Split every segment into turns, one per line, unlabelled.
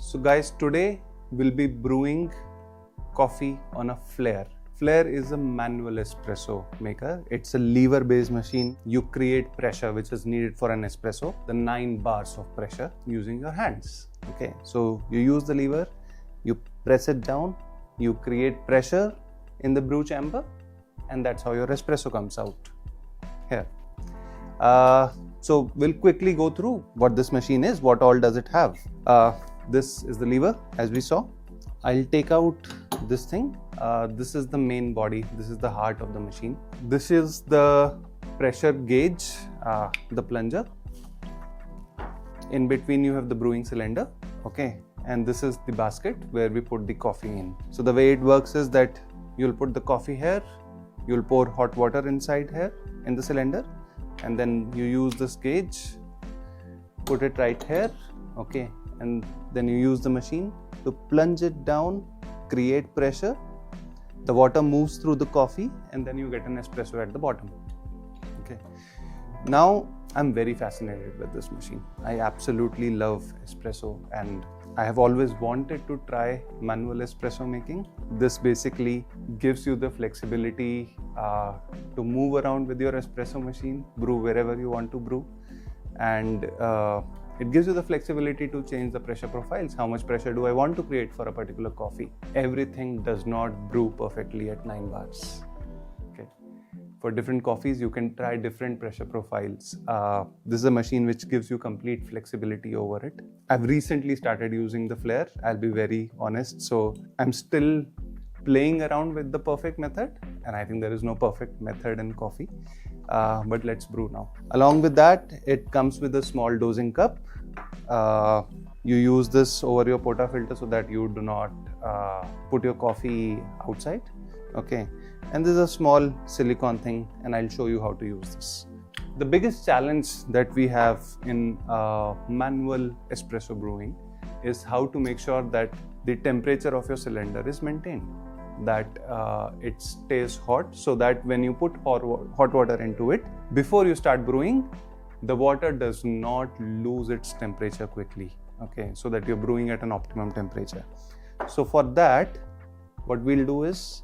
So guys, today we'll be brewing coffee on a Flair. Flair is a manual espresso maker. It's a lever based machine. You create pressure which is needed for an espresso, the 9 bars of pressure using your hands. Okay, so you use the lever, you press it down, you create pressure in the brew chamber, and that's how your espresso comes out here. So we'll quickly go through what this machine is, what all does it have. This is the lever as we saw. I'll take out this thing. This is the main body. This is the heart of the machine. This is the pressure gauge, the plunger. In between you have the brewing cylinder, okay? And this is the basket where we put the coffee in. So the way it works is that you'll put the coffee here, you'll pour hot water inside here in the cylinder, and then you use this gauge, put it right here, okay? And then you use the machine to plunge it down, create pressure. The water moves through the coffee and then you get an espresso at the bottom. Okay. Now I'm very fascinated with this machine. I absolutely love espresso and I have always wanted to try manual espresso making. This basically gives you the flexibility to move around with your espresso machine, brew wherever you want to brew, and it gives you the flexibility to change the pressure profiles. How much pressure do I want to create for a particular coffee? Everything does not brew perfectly at 9 bars. Okay. For different coffees, you can try different pressure profiles. This is a machine which gives you complete flexibility over it. I've recently started using the Flair, I'll be very honest. So I'm still playing around with the perfect method, and I think there is no perfect method in coffee. But let's brew now. Along with that, it comes with a small dosing cup. You use this over your portafilter so that you do not put your coffee outside. Okay, and this is a small silicone thing, and I'll show you how to use this. The biggest challenge that we have in manual espresso brewing is how to make sure that the temperature of your cylinder is maintained, that it stays hot, so that when you put hot water into it, before you start brewing, the water does not lose its temperature quickly, okay, so that you're brewing at an optimum temperature. So for that, what we'll do is,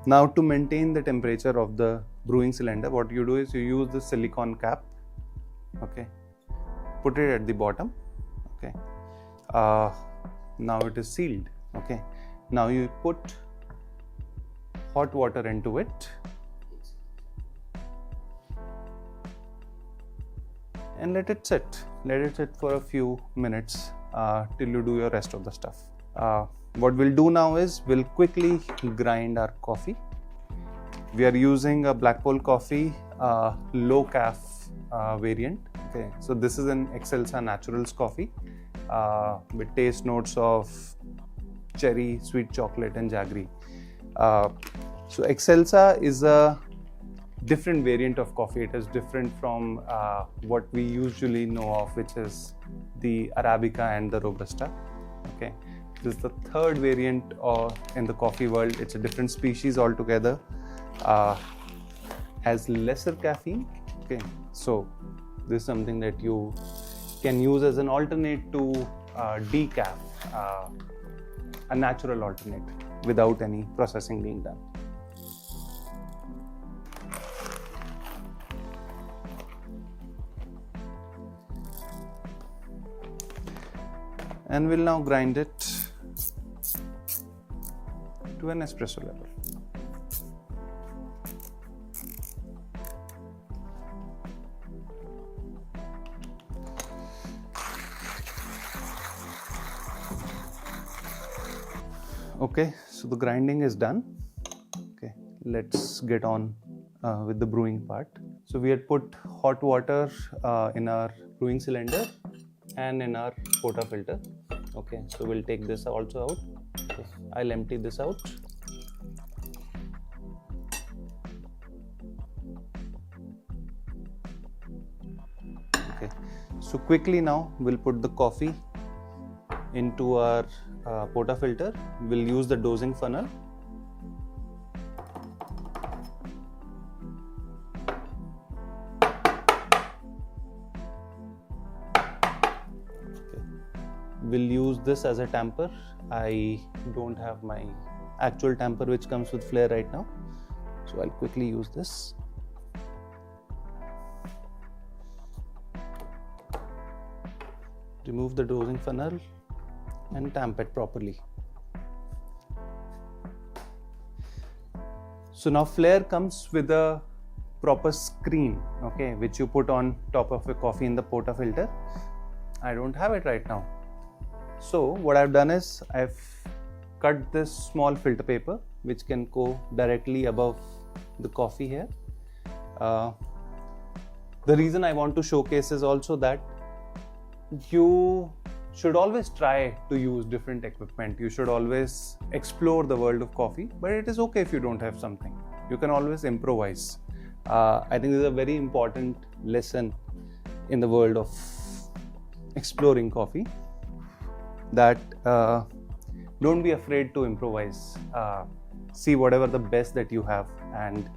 now to maintain the temperature of the brewing cylinder, what you do is you use the silicone cap, okay, put it at the bottom, okay. Now it is sealed, okay. Now you put hot water into it and let it sit for a few minutes till you do your rest of the stuff. What we'll do now is we'll quickly grind our coffee. We are using a Blackpole coffee low calf variant, okay. So this is an Excelsa Naturals coffee with taste notes of cherry, sweet chocolate and jaggery. So Excelsa is a different variant of coffee. It is different from what we usually know of, which is the Arabica and the Robusta. Okay, this is the third variant in the coffee world. It's a different species altogether. Has lesser caffeine. Okay, so this is something that you can use as an alternate to decaf, a natural alternate without any processing being done. And we'll now grind it to an espresso level. Okay, so the grinding is done. Okay, let's get on with the brewing part. So we had put hot water in our brewing cylinder and in our portafilter. Okay, so we'll take this also out. Okay, I'll empty this out. Okay, so quickly now we'll put the coffee into our portafilter. We'll use the dosing funnel. will use this as a tamper. I don't have my actual tamper which comes with Flair right now, so I'll quickly use this. Remove the dosing funnel and tamp it properly. So now Flair comes with a proper screen, okay, which you put on top of a coffee in the portafilter. I don't have it right now. So what I've done is I've cut this small filter paper which can go directly above the coffee here. The reason I want to showcase is also that you should always try to use different equipment. You should always explore the world of coffee, but it is okay if you don't have something. You can always improvise. I think this is a very important lesson in the world of exploring coffee, that don't be afraid to improvise. See whatever the best that you have and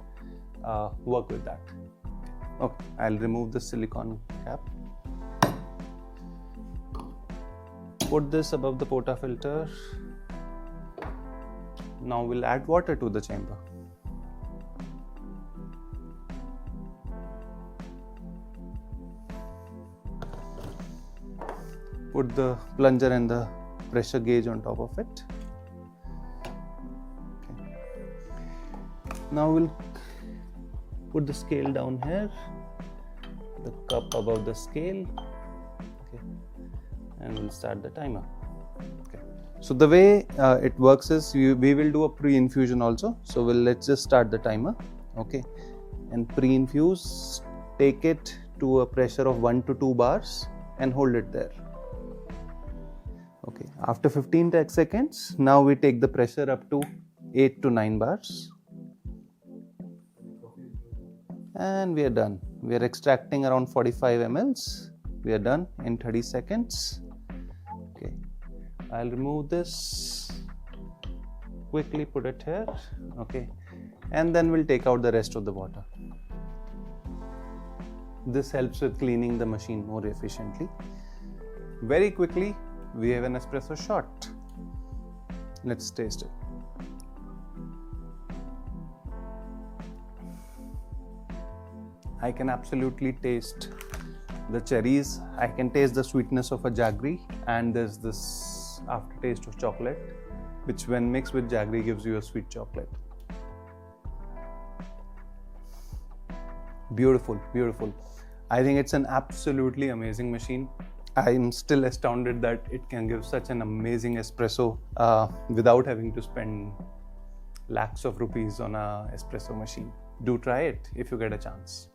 work with that. Okay, I'll remove the silicone cap. Put this above the portafilter. Now we'll add water to the chamber. Put the plunger and the pressure gauge on top of it. Okay. Now we'll put the scale down here, the cup above the scale. Okay. And we'll start the timer. Okay. So the way it works is we will do a pre-infusion also. So let's just start the timer. Okay. And pre-infuse, take it to a pressure of 1 to 2 bars and hold it there. Okay. After 15 seconds, now we take the pressure up to 8 to 9 bars. And we are done. We are extracting around 45 mLs. We are done in 30 seconds. Okay, I'll remove this, quickly put it here, okay, and then we'll take out the rest of the water. This helps with cleaning the machine more efficiently. Very quickly, we have an espresso shot. Let's taste it. I can absolutely taste the cherries. I can taste the sweetness of a jaggery, and there's this aftertaste of chocolate, which when mixed with jaggery gives you a sweet chocolate. Beautiful, beautiful. I think it's an absolutely amazing machine. I'm still astounded that it can give such an amazing espresso without having to spend lakhs of rupees on a espresso machine. Do try it if you get a chance.